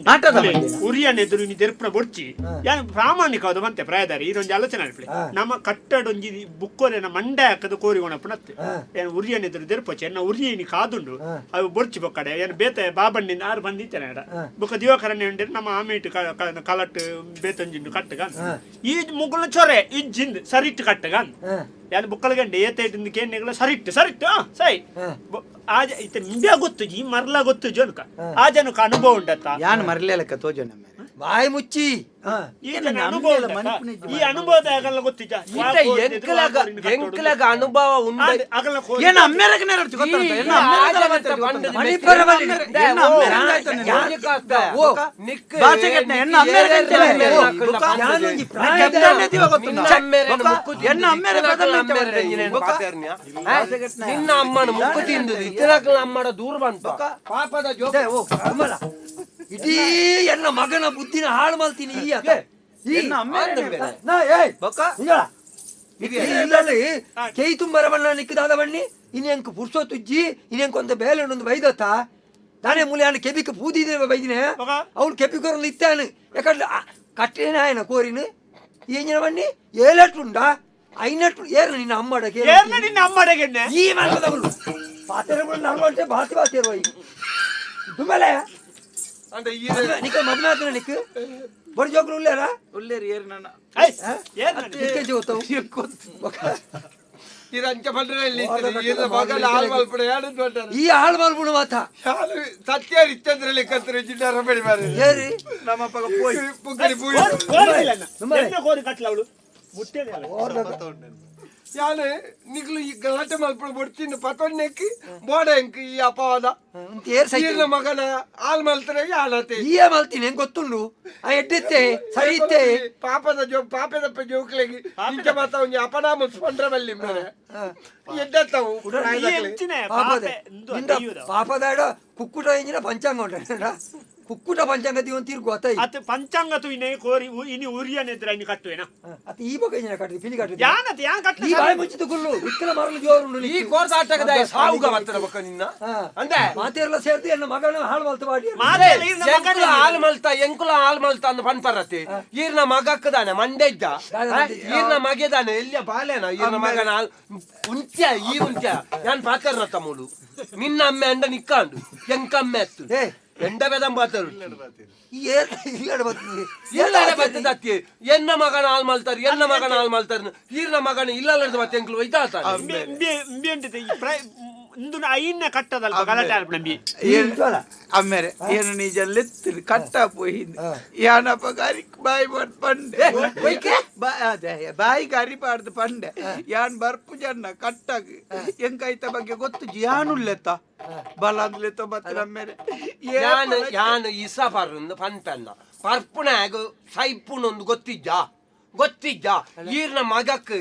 ಉರಿಯನ್ ಎದುರು ನೀ ದೆರ್ಪನ ಬೊಡ್ಚಿ ಯಾನು ಪ್ರಾಮಾಣಿಕವಾದ ಮಂತೆ ಪ್ರಾಯದಾರಿ ಇದೊಂದು ಆಲೋಚನೆ ಅನ್ಪಿ ನಮ್ಮ ಕಟ್ಟಡೊಂಜಿ ಬುಕ್ಕೋಲೆನ ಮಂಡೆ ಹಾಕದು ಕೋರಿಗೋಣ ಪುನತ್ತೆ ಏನು ಉರಿಯನ್ ಎದುರು ದೆರ್ಪೊಚ್ಚಿ ಎನ್ನ ಉರಿಯನಿ ಕಾದುಂಡು ಅವು ಬೊಡ್ಚಿ ಬೊಕ್ಕಡೆ ಏನು ಬೇತೆ ಬಾಬಣ್ಣಿಂದ ಆರು ಬಂದಿತ್ತೇನೆ ಬೊಕ್ಕ ದಿವಕರಣ್ಯ ಉಂಡೆ ನಮ್ಮ ಆಮೇಟು ಕಲಟ್ ಬೇತೊಂಜಿಂಡು ಕಟ್ಟಗ ಈ ಮುಗುಳ ಚೊರೆ ಇಜ್ಜಿಂದು ಸರಿಟ್ಟು ಕಟ್ಟಗ ಯಾನು ಬುಕ್ಕಲ ಗಂಡೆ ಏತೈಟಿಂದ ಕೇನ್ನೆಗಳ ಸರಿಟ್ಟು ಸೈ ಆಜ ಇತ್ತೆ ನಿಂಬೆ ಗೊತ್ತು ಈ ಮರ್ಲ ಗೊತ್ತು ಜೋನ್ಕ ಆ ಜನಕ್ಕೆ ಅನುಭವ ಉಂಟತ್ತ ಯಾನ್ ಮರ್ಲೇಲಕ್ಕ ತೋಜೋ ನಮ್ಮ ಬಾಯಿ ಮುಚ್ಚಿ ಈ ಅನುಭವದ ಆಗಲ್ಲ ಗೊತ್ತಿದ್ದ ಎಂಕಲಗ ಅನುಭವ ಉಂಟು ಏನ ಅಮ್ಮೇರಗನೇ ಇರ್ತಿ ಗೊತ್ತಂತ ಏನ ಮಣಿಪುರ ಭಾಷೆಗೆಟ್ನೆ ಎನ್ನ ಅಮ್ಮೇರಗನೇ ನಿನ್ನ ಅಮ್ಮನ ಮುಕ್ಕು ತಿಂದು ಇತರಕಲ ಅಮ್ಮಡ ದೂರ ಬಂತು ಪಾಪದ ಜೋಗ ಇಡೀ ಎನ್ನ ಮಗನ ಬುದ್ಧಿನ ಹಾಳು ಮಾಡ್ತೀನಿ ಕೈ ತುಂಬರ ಬಣ್ಣ ನಿಕ್ಕದಾದ ಬಣ್ಣಿ ಇನ್ನೆಂಕು ಪುರ್ಸೋ ತುಜ್ಜಿ ಇನ್ನೆಂಕೊಂದ ಬೇಲೆಂಡೊಂದು ಬೈದತ್ತ ತಾನೇ ಮೂಲೆ ಕೆಬಿಕ ಪೂದಿದೆ ಬೈದಿನೇ ಅವಳು ಕೆಪಿಕೊರಲು ಇತ್ತಾನು ಯಾಕಂದ್ರೆ ಕಟ್ಟೇನ ಆಯನ ಕೋರಿನ ಏನಿನ ಬಣ್ಣಿ ಏಲಟ್ಟುಂಡ ಐನಟ್ಟು ಏರ್ ನಿನ್ನ ಅಮ್ಮಡಗೆ ಈ ಮಾಡ್ಬೋದವಳು ಪಾತ್ರೆ ನಲ್ವಂಟೆ ಬಾತಿ ಬಾತಿ ಇರುವ ತುಂಬಲೆ ನಿಕ್ಕ ಮಬ್ನಾತನ ನಿಕ್ಕ ಬಡ ಜೋಕ್ರು ಉಲ್ಲೇರಾ ಉಲ್ಲೇರಿ ಏರ್ ನನ್ನ ಕೆಜಿ ಹೋಗ್ತಾವು ಈ ಹಾಳು ಮಲ್ಬಿಡು ಮಾತ ಸತ್ಯ ಇತ್ತಂದ್ರಲ್ಲಿ ಕತ್ತರೆ ಜಿಡ್ಡಾರ ಬೆಳಿ ಮಾರಿ ಏರಿ ನಮ್ಮ ಪಗ ಪೋಯ್ ಕೋರಿ ಕಟ್ಲ ಅವಳು ಯಾನು ನಿಗ್ಲು ಈ ಗಲಾಟೆ ಮಲ್ಪಡ ಬಡ್ತೀನಿ ಪತೊನ್ನೆಕ್ಕಿ ಬೋಡೆಂಕ್ ಈ ಅಪವಾದ ಏರ್ ಸೈ ಈರ್ನ ಮಗನ ಹಾಲ್ ಮಲ್ತಾರೆ ಯಾನತೆ ಈ ಮಾಡ್ತೀನಿ ಹೆಂಗ್ ಗೊತ್ತುಂಡು ಆ ಎಡ್ಡಿತ್ತೆ ಸರಿ ಇತ್ತೆ ಪಾಪದಪ್ಪ ಜೋಕ್ಲೆಗಿ ಇಂಚ ಮಾತ ಒಂಜಿ ಅಪನಾಮ ಸ್ಪಂಡ್ರವಲ್ಲಿ ಎಡ್ಡತ್ತವು ಪಾಪದಾಡ ಕುಕ್ಕುಟ ಎಂಜಿನ ಪಂಚಾಂಗ ಉಂಟ ಕುಕ್ಕುಟ ಪಂಚಾಂಗ ಒಂದು ತೀರ್ಗು ಗೊತ್ತಾಯಿ ಅತ್ ಪಂಚಾಂಗ ತುಯಿನೆ ಕೋರಿ ಇನಿ ಉರಿಯನ್ ಎದ್ರ ಇನಿ ಕಟ್ಟುವೆನ ಅತ್ತ ಈ ಬಗ್ಗೆ ಎಂಜಿನ ಕಟ್ಟಿ ಪಿಲಿ ಕಟ್ಟಿ ಯಾನತ್ ಯಾನ್ ಕಟ್ಲಿ ಈ ಬಾಯಿ ಮುಚ್ಚಿದ ಕುಲ್ಲು ಇಕ್ಕಲ ಮರಲು ಜೋರು ಈ ಕೋರ್ಸ್ ಆಟಕದ ಸಾವುಗ ಬರ್ತದ ಬಕ್ಕ ನಿನ್ನ ಅಂದೆ ಮಾತೆಲ್ಲ ಸೇರ್ತಿ ಎನ್ನ ಮಗನ ಹಾಳು ಮಲ್ತ ಮಾಡಿ ಎಂಕುಲ ಹಾಲ್ ಮಲ್ತ ಎಂಕುಲ ಹಾಲ್ ಮಲ್ತ ಅಂದ್ ಪನ್ಪರತ್ತೆ ಈರ್ನ ಮಗಕ್ಕದಾನೆ ಮಂಡೆ ಇದ್ದ ಈರ್ನ ಮಗೆದಾನೆ ಎಲ್ಲಿಯ ಬಾಲೆನ ಈರ್ನ ಮಗನ ಉಂಚ ಈ ಉಂಚ ಯಾನ್ ಪಾತ್ರ ತಮ್ಮಳು ನಿನ್ನ ಅಮ್ಮೆ ಅಂಡ ನಿಕ್ಕಾಂಡು ಎಂಕಮ್ಮೆ ಅತ್ತು ಎಂಡ ಬೆದಂ ಬಾತರು ಎನ್ನ ಮಗನ ಹಾಲ್ ಮಲ್ತಾರ ಎನ್ನ ಮಗನ ಹಾಲ್ ಮಲ್ತಾರ ಈರ್ನ ಮಗನ ಇಲ್ಲ ಮತ್ತೆ ಎಂಕ್ಲು ಒಯ್ತಾತ ಇಂದು ಐನ್ನ ಕಟ್ಟದಲ್ಪ ಗಲಾಟೆ ಆಲ್ಪನಂಬಿ ಅಮ್ಮೇರೆ ಏನು ನಿಜಲ್ಲೆತ್ತಿರಿ ಕಟ್ಟ పోయింది యానప గారికి బాయి పండే బాయి గారి పాಡ್ದು పంಡೆ ಯಾನ್ ಬರ್ಪು ಜನ್ನ ಕಟ್ಟಗ್ ಎಂಕೈತ ಬಗ್ಗೆ ಗೊತ್ತು ಯಾನುಲ್ಲೆತ್ತ ಬಲಂಗ್ಲೆತ್ತ ಮತ್ತೆ ನಮ್ಮೇರೆ ಯಾನು ಇಸ ಪರ್ಂದು ಪನ್ಪೆನ್ನ ಪರ್ಪುನಾಗ ಸೈಪುನೊಂದು ಗೊತ್ತಿಜ್ಜ ಈರ್ನ ಮಗಕ್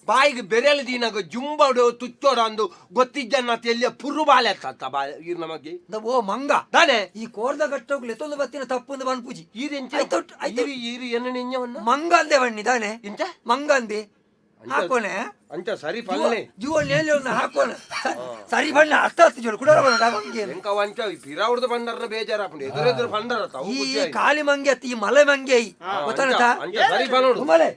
ಬಾಯಿಗೆ ಬೆರೆಲ್ ದಿನಾಗ ಜುಂಬಡು ತುಚ್ಚೋಡ ಅಂದು ಗೊತ್ತಿಜ್ಜನ್ನ ಎಲ್ಲಿಯ ಪುರು ಬಾಲೆ ಎತ್ತ ಈರ್ನ ಮಗೆ ಓ ಮಂಗ ತಾನೆ ಈ ಕೋರ್ದ ಗಟ್ಟೋಗ್ಲಿ ಎತ್ತೊಂದು ಬತ್ತಿನ ತಪ್ಪೊಂದು ಬನ್ಪುಜಿ ಈರು ಎನ್ನ ನೆಂಜವನ್ನ ಮಂಗ ಅಂದೆ ಬಣ್ಣಿ ತಾನೆ ಇಂತ ಮಂಗ ಅಂದೆ ಹಾಕೋನೆ ಅಂಚ ಸರಿ ಪಲ್ಲೆ ಜೀವನ್ ನೇಲಿ ಒಂದು ಹಾಕೋನೆ ಸರಿ ಬಣ್ಣ ಅರ್ಥ ಹತ್ತು ಜೋಳು ಕುಡರ ಬಣ್ಣ ಮಂಗೆ ಎಂಕ ವಂಚ ಪಿರಾವುಡ್ದ ಬಂಡರ್ನ ಬೇಜಾರಾಪುಂಡು ಎದುರೆದುರು ಬಂಡರ ಈ ಕಾಲಿ ಮಂಗೆ ಅತ್ತ ಈ ಮಲೆ ಮಂಗೆ ಗೊತ್ತಾನತ ಅಂಚ ಸರಿ ಪನೋಡು ಮಲೆ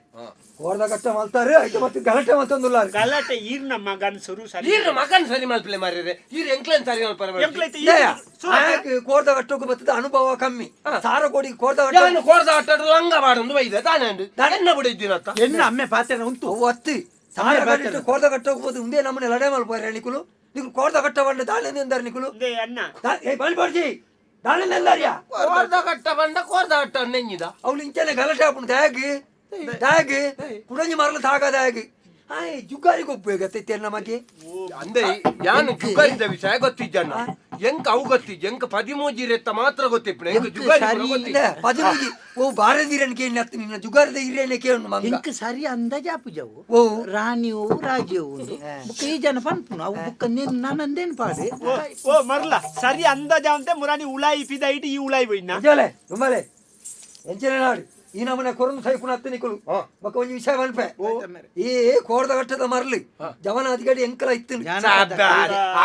ಕೋರ್ದ ಗಟ್ಟ ಮಲ್ತಾರೆ ಐತೆ ಮತ್ತೆ ಗಲಾಟೆ ಮತ್ತೊಂದುಲ್ಲ ಗಲಾಟೆ ಈರ್ನ ಮಗನ್ ಸುರು ಸರಿ ಈರ್ನ ಮಗನ್ ಸರಿ ಮಲ್ಪಲೆ ಮಾರ್ರೆ ಈರ್ ಎಂಕ್ಲೆನ್ ಸರಿ ಮಲ್ಪರೆ ಕೋರ್ದ ಗಟ್ಟೋಗ ಬರ್ತದ ಅನುಭವ ಕಮ್ಮಿ ಸಾರ ಕೋಡಿ ಕೋರ್ದ ನಾನು ಕೋರ್ದ ಆಟ ಲಂಗ ಮಾಡೊಂದು ಬೈದೆ ತಾನೆ ಎನ್ನ ಬಿಡಿದ್ದೀನತ್ತ ಎನ್ನ ಅಮ್ಮೆ ಪಾತ್ರೆ ಉಂಟು ಒತ್ತಿ ಸಾರ ಗಟ್ಟ ಕೋರ್ದ ಗಟ್ಟೋಗ್ಬೋದು ಮುಂದೆ ನಮ್ಮನೆ ಲಡೆ ಮಲ್ಪಾರೆ ನಿಕುಲು ನೀವು ಕೋರ್ದ ಗಟ್ಟ ಬಂಡ ದಾಳಿನ ಎಂದಾರ ನಿಕುಲು ಅನ್ನ ಬಲ್ಬಾರ್ಜಿ ದಾಳಿನ ಎಂದಾರ್ಯಾ ಕೋರ್ದ ಗಟ್ಟ ಬಂಡ ಕೋರ್ದ ಗಟ್ಟ ನೆಂಜಿದ ಅವಳು ಇಂಚನೆ ಗಲಾಟೆ ಹಾಕೊಂಡು ದಾಗಿ ಕುಡಂಜಿ ಮರಲು ತಾಗದಾಗಿ ಜುಗಾರಿ ಗೊಬ್ಬಗತ್ತೈತೆ ನಮಗೆ ಅಂದೆ ಯಾನು ಜುಗಾರಿದ ವಿಷಯ ಗೊತ್ತಿಜ್ಜಣ್ಣ ಎಂಕ ಅವು ಗೊತ್ತಿಜ್ಜ ಎಂಕ 13 ರೆತ್ತ ಮಾತ್ರ ಗೊತ್ತಿಪ್ಪಣ ಎಂಕ ಜುಗಾರಿ 13 ಓ ಬಾರದಿರನ್ ಕೇಳಿ ಹತ್ತು ನಿನ್ನ ಜುಗಾರದ ಹಿರಿಯನೆ ಕೇಳು ಮಂಗ ಎಂಕ ಸರಿ ಅಂದಾಜ ಆಪುಜವು ಓ ರಾಣಿಯೋ ರಾಜ್ಯವು ಬುಕ್ಕ ಈ ಜನ ಪನ್ಪುನ ಅವು ಬುಕ್ಕ ನಾನಂದೇನು ಪಾಡೆ ಓ ಮರ್ಲ ಸರಿ ಅಂದಾಜ ಅಂತ ಮುರಾನಿ ಉಳಾಯಿ ಪಿದ ಇಟ್ಟು ಈ ಉಳಾಯಿ ಬೈನ ಜಲೆ ತುಂಬಲೆ ಎಂಚನೆ ನಾಡಿ ಈ ನಮ್ಮನೆ ಕೊರೊಂದು ಸೈಪುನ ಹತ್ತು ನಿಕುಲು ಬಕ್ಕ ಒಂದು ವಿಷಯ ಮಲ್ಪೆ ಈ ಕೋರ್ದ ಗಟ್ಟದ ಮರ್ಲಿ ಜವನ ಅಧಿಕಾರಿ ಎಂಕಲ ಇತ್ತು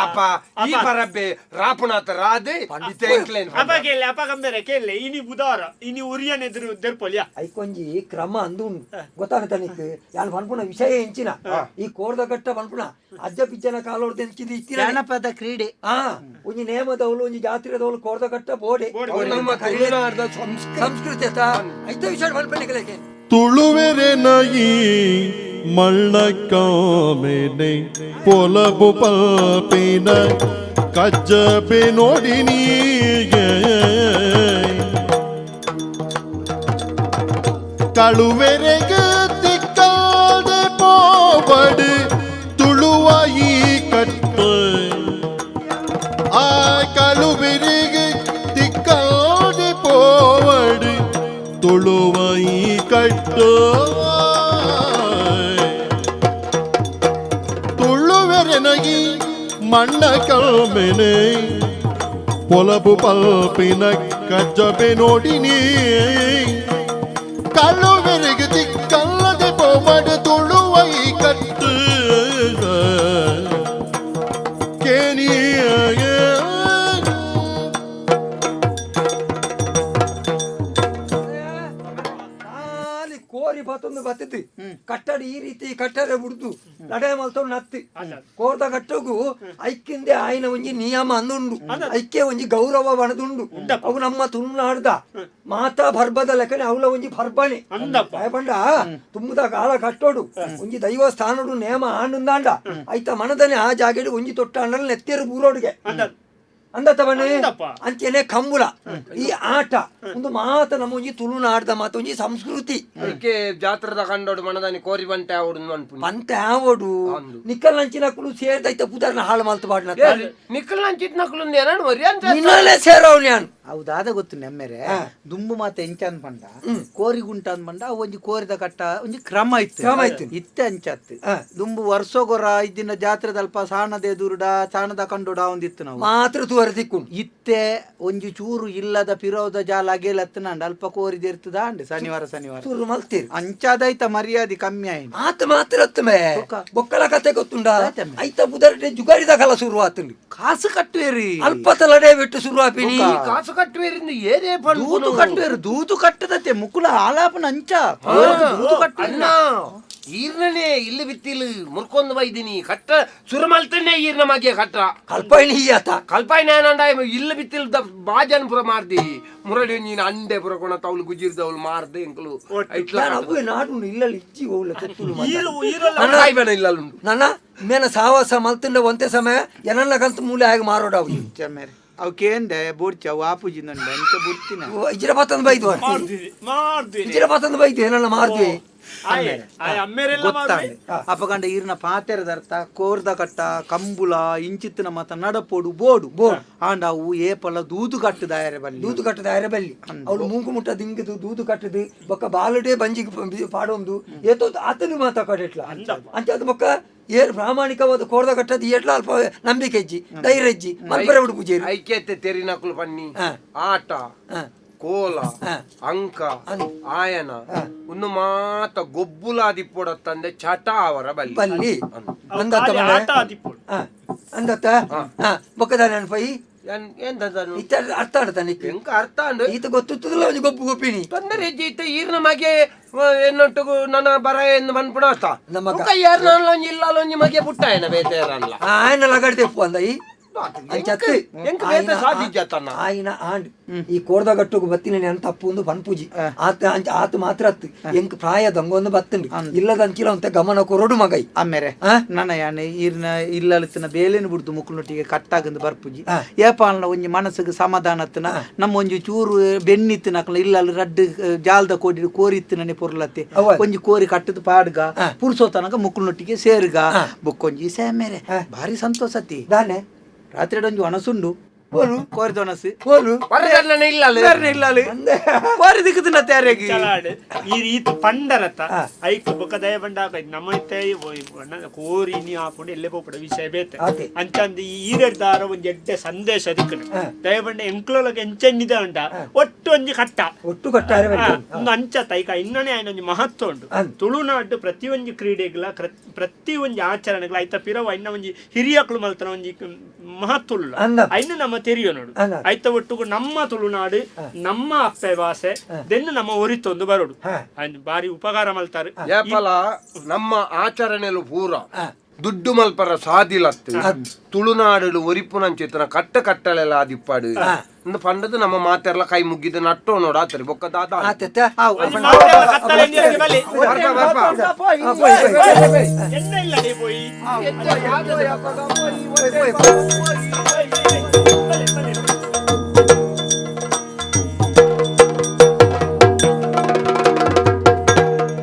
ಅಪ್ಪ ಈ ಪರಬ್ಬೆ ರಾಪುನಾಥ ರಾಧೆ ಅಪ್ಪ ಕೇಳಿ ಅಪ್ಪ ಗಂಬೇರೆ ಕೇಳಿ ಇನಿ ಬುಧವಾರ ಇನಿ ಉರಿಯನ್ ಎದುರು ದೆರ್ಪೊಲ್ಯ ಐಕೊಂಜಿ ಕ್ರಮ ಅಂದು ಗೊತ್ತಾಗತ್ತ ನಿಕ್ ಯಾನ್ ಪನ್ಪುನ ವಿಷಯ ಎಂಚಿನ ಈ ಕೋರ್ದ ಗಟ್ಟ ಪನ್ಪುನ ಅಜ್ಜ ಪಿಜ್ಜನ ಕಾಲೋರ್ದ ಎಂಚಿದ ಇತ್ತಿನ ಜಾನಪದ ಕ್ರೀಡೆ ಒಂಜಿ ನೇಮದವಳು ಒಂಜಿ ಜಾತ್ರೆದವಳು ಕೋರ್ದ ಗಟ್ಟ ಬೋಡೆ ಸಂಸ್ಕೃತಿ ಐತ ವಿಷಯ ಮಲ್ಪನಿಗೆ ತುಳುವೆರೆನಯಿ ಮಳ್ಳಕ್ಕಾಮೆನೆ ಪೊಲಬು ಪಲ್ಪಿನ ಕಜ್ಜಬೆ ನೋಡಿನೀಗೆ ಕಳುವೆರೆಗೆ ತಿಕ್ಕಾದೆ ಪೋಬಡು ತುಳುವಾಯಿ ಕಟ್ಟ ಆ ಕಳುವೆರೆಗೆ ತಿಕ್ಕಾದೆ ಪೋವಡು ತುಳುವಾಯಿ ಕಟ್ಟ ತುಳುವೆರೆನಗಿ ಮಣ್ಣ ಕಲ್ಮೆನೆ ಪೊಲಬು ಪಲ್ಪಿನ ಕಜ್ಜಬೆ ನೋಡಿನಿ ಕಳುವೆರೆಗೆ ತಿಕ್ಕಲ್ಲದೆ ಪೋಮಡು ತುಳುವಾಯಿ ಕಟ್ಟ ಕೇನಿಯ ಕೋರಿ ಬತ್ತೊಂದು ಬತ್ತತಿ ಕಟ್ಟಡ ಈ ರೀತಿ ಕಟ್ಟಡ ಬಿಡ್ದು ಲಡೆ ಮಲ್ತೊಂದು ನತ್ತಿ ಕೋರ್ದ ಕಟ್ಟಗೂ ಐಕ್ಯಂದೆ ಆಯ್ನ ಒಂಜಿ ನಿಯಮ ಅಂದುಂಡು ಐಕ್ಯ ಒಂಜಿ ಗೌರವ ಬಣದುಂಡು ಅವು ನಮ್ಮ ತುಳುನಾಡ್ದ ಮಾತಾ ಬರ್ಬದ ಲೆಕ್ಕನೆ ಅವಳ ಒಂಜಿ ಬರ್ಬಣೆ ಬಂಡ ತುಂಬದ ಕಾಲ ಕಟ್ಟೋಡು ಒಂಜಿ ದೈವ ಸ್ಥಾನಡು ನೇಮ ಆಂಡುಂದಾಂಡ ಐತ ಮನದನೆ ಆ ಜಾಗೆಡು ಒಂಜಿ ತೊಟ್ಟ ಅಂಡಲ್ ನೆತ್ತೇರು ಬೂರೋಡ್ಗೆ ಅಂದತ್ತ ಬನ್ನಿ ಅಂದಪ್ಪ. ಅಂಚೆನೆ ಕಂಬುಲ ಈ ಆಟ ಒಂದು ಮಾತ ನಮ್ಮ ಒಂಜಿ ತುಳುನಾಡ್ದ ಮಾತ ಒಂಜಿ ಸಂಸ್ಕೃತಿ ಅದಕ್ಕೆ ಜಾತ್ರದ ಕಂಡೋಡು ಮನದಾನಿ ಕೋರಿ ಬಂಟೆ ಅವಡು ಅನ್ಪುಂಡು ಪಂತೆ ಆವಡು ನಿಕ್ಕಲ್ ನಂಚಿನಕ್ಕಳು ಸೇರ್ದೈತ ಪುದರ್ನ ಹಾಳು ಮಲ್ತು ಬಾಡ್ನ ನಿಕ್ಕಲ್ ನಂಚಿತ್ ನಕ್ಲು ಏನಾಡು ಮರಿ ಅಂತ ನಿನ್ನಲ್ಲೇ ಸೇರವ್ ನ್ಯಾನ್ ಹೌದಾದ ಗೊತ್ತು ನೆಮ್ಮೆರೆ ದುಂಬು ಮಾತ ಎಂಚ ಅನ್ಪಂಡ ಕೋರಿ ಗುಂಟ ಅನ್ಪಂಡ ಒಂಜಿ ಕೋರಿದ ಕಟ್ಟ ಒಂಜಿ ಕ್ರಮ ಇತ್ತು ಇತ್ತೆ ಅಂಚತ್ತು ದುಂಬು ವರ್ಷಗೊರ ಇದ್ದಿನ ಜಾತ್ರೆದಲ್ಪ ಸಾಣದೆ ದುರುಡ ಸಾಣದ ಕಂಡೋಡ ಒಂದಿತ್ತು ನಾವು ಮಾತ್ರ ತೂವರೆ ತಿಕ್ಕೊಂಡು ಇತ್ತೆ ಒಂಜಿ ಚೂರು ಇಲ್ಲದ ಪಿರೋದ ಜಾಲ ಅಗೇಲತ್ತನಂಡ ಅಲ್ಪ ಕೋರಿದಿರ್ತದ ಅಂಡ್ ಶನಿವಾರ ಚೂರು ಮಲ್ತೀರಿ ಅಂಚಾದೈತ ಮರ್ಯಾದೆ ಕಮ್ಮಿ ಆಯ್ತು ಆತ ಮಾತ್ರ ಅತ್ತಮೆ ಬೊಕ್ಕಲ ಕತೆ ಗೊತ್ತುಂಡ ಐತ ಬುಧರ್ಡೆ ಜುಗಾರಿದ ಕಲ ಶುರು ಆತಂಡಿ ಕಾಸು ಕಟ್ಟುವೇರಿ ಅಲ್ಪತಲಡೆ ಬಿಟ್ಟು ಶುರು ಆಪಿನಿ ಕಾಸು ಕಟ್ಟುವೇರಿಂದ ಏನೇ ದೂತು ಕಟ್ಟುವೇರು ದೂತು ಕಟ್ಟದತ್ತೆ ಮುಕುಲ ಆಲಾಪನ ಅಂಚ ದೂತು ಕಟ್ಟು ಅಣ್ಣ ಈರ್ನೇ ಇಲ್ಲಿ ಬಿತ್ತಿಲ್ ಮುರ್ಕೊಂಡ್ ಬೈದಿನಿ ಕಟ್ಟ ಸುರ ಮಲ್ತನೆ ಈರ್ನ ಮಗೆ ಕಟ್ಟ ಕಲ್ಪೈನಿ ಆತ ಕಲ್ಪಾಯಿ ನಾನಂಡ ಇಲ್ಲ ಬಿತ್ತಿಲ್ ಬಾಜನ್ ಪುರ ಮಾರ್ದಿ ಮುರಡಿ ನೀನು ಅಂಡೆ ಪುರ ಕೊಣ ತೌಲು ಗುಜಿರ್ದವಳು ಮಾರ್ದೆ ಎಂಕಲು ನಾಡು ಇಲ್ಲಲ್ಲಿ ಇಜ್ಜಿ ಹೋಗ್ಲ ತೆತ್ತುಲು ಬೇಡ ಇಲ್ಲ ನನ್ನ ಮೇನ ಸಾವಾಸ ಮಲ್ತಿಂಡ ಒಂತೆ ಸಮಯ ಏನನ್ನ ಕಂತ ಮೂಲೆ ಆಗಿ ಮಾರೋಡ ಅವು ಮೇರೆ ಅವಕ್ಕೇಂದೆ ಬೋಡ್ಚ ವಾಪುಜಿ ನಂಡ ಅಂಚ ಬುಡ್ತಿನ ಇಜ್ರ ಪತ್ತಂದು ಬೈದು ಮಾಡ್ತೀವಿ ಇಜ್ರ ಪತ್ತಂದು ಬೈದು ಏನನ್ನ ಮಾಡ್ತೀವಿ ಗೊತ್ತಾಂಡೆ ಅಪಗಂಡ ಈರ್ನ ಪಾತೆರದ ಅರ್ಥ ಕೋರ್ದ ಕಟ್ಟ ಕಂಬುಲ ಇಂಚಿತ್ತಿನ ಮತ ನಡಪೋಡು ಬೋಡು ಆಂಡ ಅವು ಏಪಲ ದೂದು ಕಟ್ಟದಾಯರೆ ಬಲ್ಲಿ ದೂದು ಕಟ್ಟದಾಯರೆ ಬಲ್ಲಿ ಅವಳು ಮೂಗು ಮುಟ್ಟ ದಿಂಗದು ದೂದು ಕಟ್ಟದು ಬೊಕ್ಕ ಬಾಲುಡೆ ಬಂಜಿಗೆ ಪಾಡೊಂದು ಏತೋ ಆತನು ಮಾತ ಕಡೆಟ್ಲ ಅಂಚ ಅದು ಬೊಕ್ಕ ಏರ್ ಪ್ರಾಮಾಣಿಕವಾದ ಕೋರ್ದ ಕಟ್ಟದ ಏಟ್ಲ ಅಲ್ಪ ನಂಬಿಕೆ ಇಜ್ಜಿ ಧೈರ್ಯ ಇಜ್ಜಿ ಮಲ್ಪರೆ ಬಿಡು ಪೂಜೆ ಐಕ್ಯತೆ ತೆರಿನಕಲು ಪನ್ನಿ ಆಟ ಕೋಲ ಅಂಕ ಆಯನ ಒಂದು ಮಾತ ಗೊಬ್ಬುಲಾದಿಪ್ಪೊಡತ್ತಂದೆ ಚಟ ಅವರ ಬಲ್ಲಿ ಬಲ್ಲಿ ಅಂದತ್ತ ಬೊಕ್ಕದಾನೆ ಅನ್ಪೈ ಎಂತದನು ಅರ್ಥ ಆಡ್ತಾನೆ ಎಂಕ ಅರ್ಥ ಅಂಡು ಈತ ಗೊತ್ತಿತ್ತದಲ್ಲ ಅವನಿಗೆ ಗೊಬ್ಬು ಗೊಪ್ಪಿನಿ ತೊಂದರೆ ಇಜ್ಜಿತ್ತ ಈರ್ನ ಮಗೆ ಎನ್ನೊಟ್ಟು ನನ್ನ ಬರ ಎಂದು ಬಂದ್ಬಿಡ ನಮ್ಮ ಯಾರು ನಾನು ಇಲ್ಲ ಒಂಜಿ ಮಗೆ ಪುಟ್ಟ ಏನ ಬೇತೇರಲ್ಲ ఆయన లగడితే పోందయి అంచత్తి ಎಂಕ ಬೇತೆ ಸಾಧಿಜ್ಜತನ್ನ ఆయన ఆండ్ ఈ కోరద గట్టుకు బత్తిన ఎంత అప్పుందు పన్పూజి ಆತ ಮಾತ್ರ ಅತ್ತು ಎಂಕ್ ಪ್ರಾಯ ದಂಗೊಂದು ಬತ್ತಂಡಿ ಇಲ್ಲದ ಅಂಚಿಲ ಅಂತ ಗಮನ ಕೊರಡು ಮಗೈ ಅಮ್ಮೆರೆ ನನ್ನ ಯಾನೆ ಈರ್ನ ಇಲ್ಲಲಿತ್ತಿನ ಬೇಲೆನ ಬಿಡ್ದು ಮುಕ್ಕುನೊಟ್ಟಿಗೆ ಕಟ್ಟಾಗಂದು ಬರ್ಪುಜಿ ಏಪಾಲ್ನ ಒಂಜಿ ಮನಸ್ಸಿಗೆ ಸಮಾಧಾನತ್ತಿನ ನಮ್ಮ ಒಂಜಿ ಚೂರು ಬೆನ್ನಿತ್ತಿನಕಲ ಇಲ್ಲಲ್ಲಿ ರಡ್ಡು ಜಾಲ್ದ ಕೋಡಿ ಕೋರಿತ್ತಿನ ಪೊರ್ಲತ್ತೆ ಒಂಜಿ ಕೋರಿ ಕಟ್ಟದ ಪಾಡ್ಗ ಪುರ್ಸೋತನಗ ಮುಕ್ಕುನೊಟ್ಟಿಗೆ ಸೇರ್ಗ ಬುಕ್ಕೊಂಜಿ ಸೇಮೆರೆ ಭಾರಿ ಸಂತೋಷತಿ ದಾನೆ ರಾತ್ರಿ ಒಂಜಿ ಒಣಸುಂಡು ಕೋರಿದ ಒಣಸು ಕೋರಿ ದಿಕ್ಕುತ್ತಿನ ತಯಾರಾಗಿ ಈ ರೀತಿ ಪಂಡರತ ಐಕ್ ಬೊಕ್ಕ ದಯ ಬಂಡ ನಮ್ಮೈತೆ ಕೋರಿ ನೀ ಆಪುಂಡು ಎಲ್ಲೇ ಹೋಗ್ಬಿಡ ವಿಷಯ ಬೇತೆ ಅಂಚಂದು ಈರಡ್ದಾರ ಒಂಜಿ ಎಡ್ಡೆ ಸಂದೇಶ ದಿಕ್ಕನು ದಯ ಬಂಡ ಎಂಕ್ಲೊಳಗೆ ಎಂಚೆನ್ನಿದೆ ಉಂಟ ಒಟ್ಟು ಒಂಜಿ ಕಟ್ಟ ಒಟ್ಟು ಕಟ್ಟಾರೆ ಒಂದು ಅಂಚತ್ತ ಐಕ ಇನ್ನನೇ ಆಯ್ನ ಒಂಜಿ ಮಹತ್ವ ಉಂಟು ತುಳುನಾಡು ಪ್ರತಿ ಒಂಜಿ ಕ್ರೀಡೆಗಳ ಪ್ರತಿ ಒಂಜಿ ಆಚರಣೆಗಳ ಐತ ಪಿರವ ಇನ್ನ ಒಂಜಿ ಹಿರಿಯಕ್ಳು ಮಲ್ತನ ಒಂಜಿ ಮಹತ್ವ ಐನ ನಮ್ಮ ತೆರಿಯೋ ನೋಡು ಐತ ಒಟ್ಟು ನಮ್ಮ ತುಳುನಾಡು ನಮ್ಮ ಅಪ್ಪೆ ಭಾಷೆ ದೆನ್ನು ನಮ್ಮ ಒರಿತೊಂದು ಬರೋಡು ಬಾರಿ ಉಪಕಾರ ಮಲ್ತಾರೆ ಏಪಲ ನಮ್ಮ ಆಚರಣೆಲು ಪೂರ ದುಡ್ಡು ಮಲ್ಪರ ಸಾದಿಲತ್ತು ತುಳುನಾಡು ಒರಿಪುನಂಚಿತನ ಕಟ್ಟ ಕಟ್ಟಲೆಲ್ಲ ಆದಿಪ್ಪಾಡು ಪಂಡದು ನಮ್ಮ ಮಾತೆರ್ಲ ಕೈ ಮುಗಿದ ನಟ್ಟೋ ನೋಡ ಆತರಿ ಬೊಕ್ಕ ದಾದ போய்